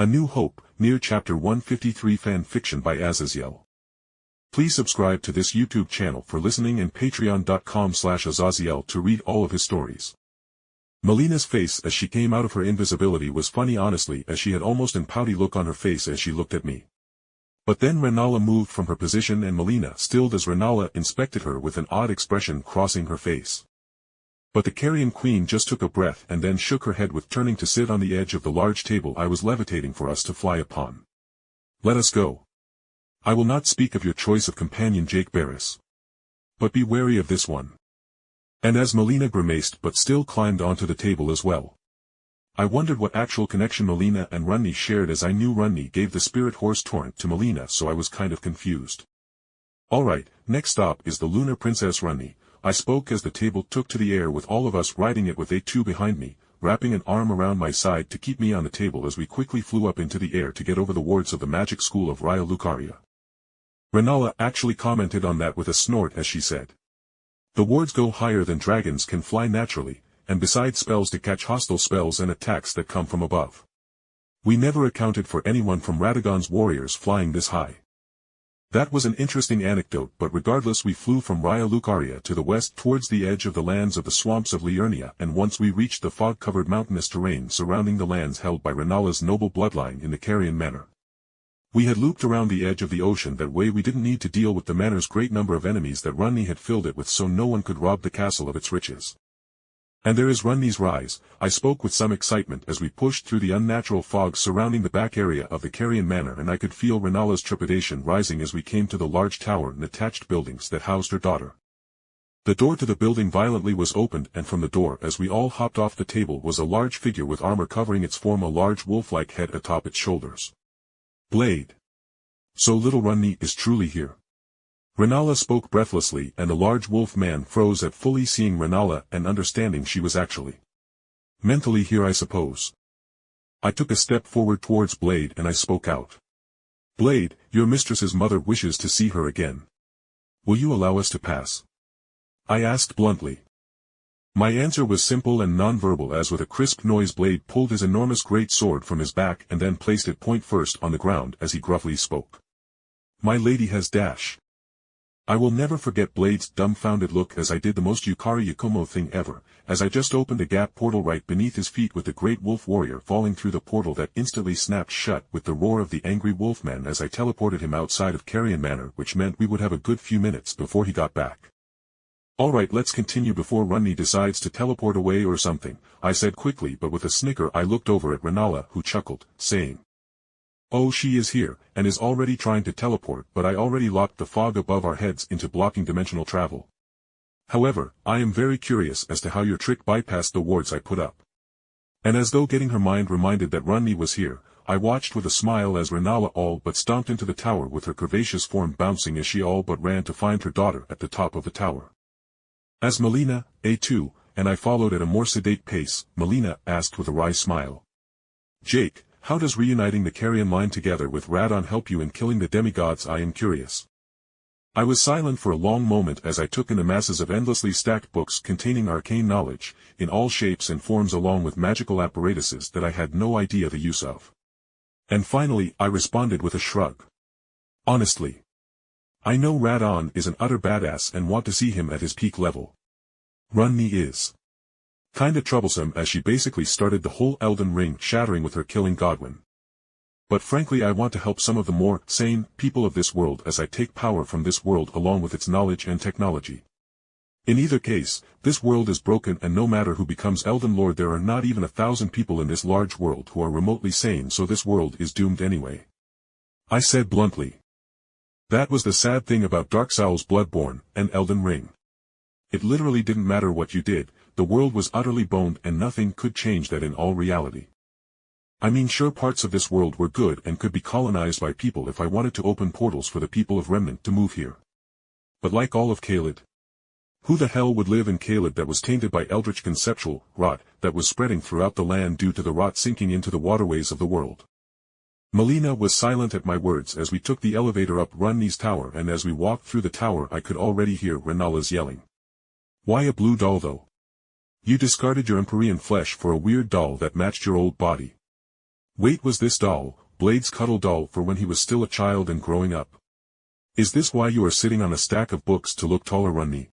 A New Hope, Nier Chapter 153 Fan Fiction by Azazyel. Please subscribe to this YouTube channel for listening and patreon.com/Azazyel to read all of his stories. Melina's face as she came out of her invisibility was funny honestly, as she had almost an pouty look on her face as she looked at me. But then Rennala moved from her position and Melina stilled as Rennala inspected her with an odd expression crossing her face. But the Carian Queen just took a breath and then shook her head with turning to sit on the edge of the large table I was levitating for us to fly upon. Let us go. I will not speak of your choice of companion Jake Bariss. But be wary of this one. And as Melina grimaced but still climbed onto the table as well. I wondered what actual connection Melina and Rennala shared, as I knew Rennala gave the spirit horse torrent to Melina, so I was kind of confused. Alright, next stop is the Lunar Princess Rennala, I spoke as the table took to the air with all of us riding it with A2 behind me, wrapping an arm around my side to keep me on the table as we quickly flew up into the air to get over the wards of the magic school of Raya. Rennala actually commented on that with a snort as she said. The wards go higher than dragons can fly naturally, and besides spells to catch hostile spells and attacks that come from above. We never accounted for anyone from Radagon's warriors flying this high. That was an interesting anecdote, but regardless we flew from Raya to the west towards the edge of the lands of the swamps of Liurnia, and once we reached the fog-covered mountainous terrain surrounding the lands held by Rennala's noble bloodline in the Carian Manor. We had looped around the edge of the ocean, that way we didn't need to deal with the manor's great number of enemies that Rennala had filled it with, so no one could rob the castle of its riches. And there is Rennala's rise, I spoke with some excitement as we pushed through the unnatural fog surrounding the back area of the Carian Manor, and I could feel Rennala's trepidation rising as we came to the large tower and attached buildings that housed her daughter. The door to the building violently was opened, and from the door as we all hopped off the table was a large figure with armor covering its form, a large wolf-like head atop its shoulders. Blade. So little Rennala is truly here. Rennala spoke breathlessly, and the large wolf man froze at fully seeing Rennala and understanding she was actually mentally here, I suppose. I took a step forward towards Blade and I spoke out. Blade, your mistress's mother wishes to see her again. Will you allow us to pass? I asked bluntly. My answer was simple and non-verbal, as with a crisp noise Blade pulled his enormous great sword from his back and then placed it point first on the ground as he gruffly spoke. My lady has dash. I will never forget Blade's dumbfounded look as I did the most Yukari Yakumo thing ever, as I just opened a gap portal right beneath his feet with the great wolf warrior falling through the portal that instantly snapped shut with the roar of the angry wolfman as I teleported him outside of Carian Manor, which meant we would have a good few minutes before he got back. Alright, let's continue before Rennala decides to teleport away or something, I said quickly, but with a snicker I looked over at Rennala, who chuckled, saying, oh, she is here, and is already trying to teleport, but I already locked the fog above our heads into blocking dimensional travel. However, I am very curious as to how your trick bypassed the wards I put up. And as though getting her mind reminded that Rennala was here, I watched with a smile as Rennala all but stomped into the tower with her curvaceous form bouncing as she all but ran to find her daughter at the top of the tower. As Melina, A2, and I followed at a more sedate pace, Melina asked with a wry smile. Jake, how does reuniting the Carian line together with Radon help you in killing the demigods? I am curious. I was silent for a long moment as I took in the masses of endlessly stacked books containing arcane knowledge, in all shapes and forms, along with magical apparatuses that I had no idea the use of. And finally I responded with a shrug. Honestly. I know Radon is an utter badass and want to see him at his peak level. Rennala is kinda troublesome, as she basically started the whole Elden Ring shattering with her killing Godwin. But frankly I want to help some of the more sane people of this world as I take power from this world along with its knowledge and technology. In either case, this world is broken, and no matter who becomes Elden Lord, there are not even 1,000 people in this large world who are remotely sane, so this world is doomed anyway. I said bluntly. That was the sad thing about Dark Souls Bloodborne and Elden Ring. It literally didn't matter what you did, the world was utterly boned and nothing could change that in all reality. I mean, sure, parts of this world were good and could be colonized by people if I wanted to open portals for the people of Remnant to move here. But like all of Caelid, who the hell would live in Caelid that was tainted by eldritch conceptual rot that was spreading throughout the land due to the rot sinking into the waterways of the world? Melina was silent at my words as we took the elevator up Rennala's tower, and as we walked through the tower I could already hear Rennala's yelling. Why a blue doll though? You discarded your Empyrean flesh for a weird doll that matched your old body. Wait, was this doll, Blade's cuddle doll for when he was still a child and growing up? Is this why you are sitting on a stack of books to look taller, Runny?